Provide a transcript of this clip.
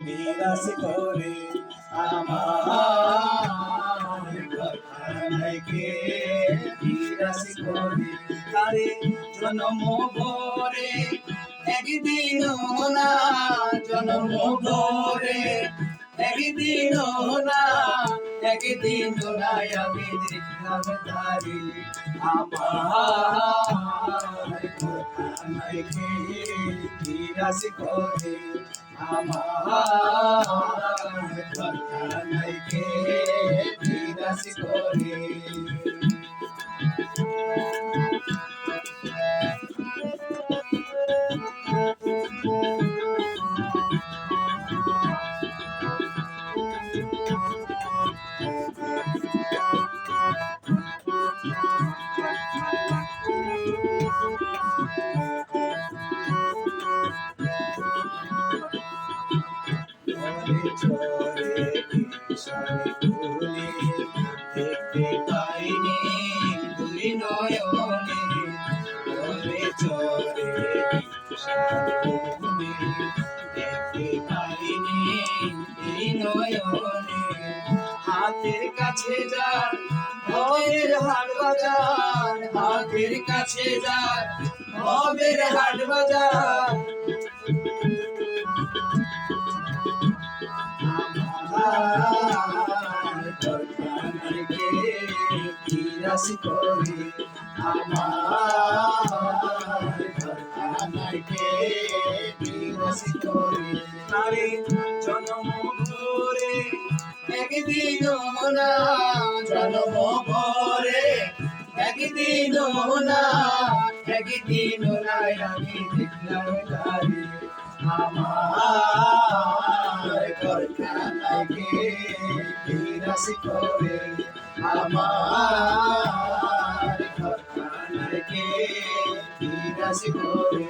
বিরাজ করে আমার ঘরখানাকে বিরাজ করে তারে জন্ম ভরে একদিন না জন্ম ভরে একদিন না একদিন না আমি দেখলাম তারে আমার ঘরখানাকে বিরাজ করে আমার ঘরখানাকে বিরাজ করে চরে কিশোরে ফুলে দেখতে পাইনি দুই নয়নে চরে চরে কিশোরে ফুলে দেখতে পাইনি দুই নয়নে হাতের কাছে যার ভবের হাট বাজার হাতের কাছে যার ভবের হাট বাজার বিরাজ করে আমার ঘরখানাকে বিরাজ করে তারে জন্ম ভরে একদিন না জন্ম ভরে একদিন না একদিন না আমি দেখলাম তারে আমার ঘরখানাকে বিরাজ করে আমার ঘরখানাকে বিরাজ করে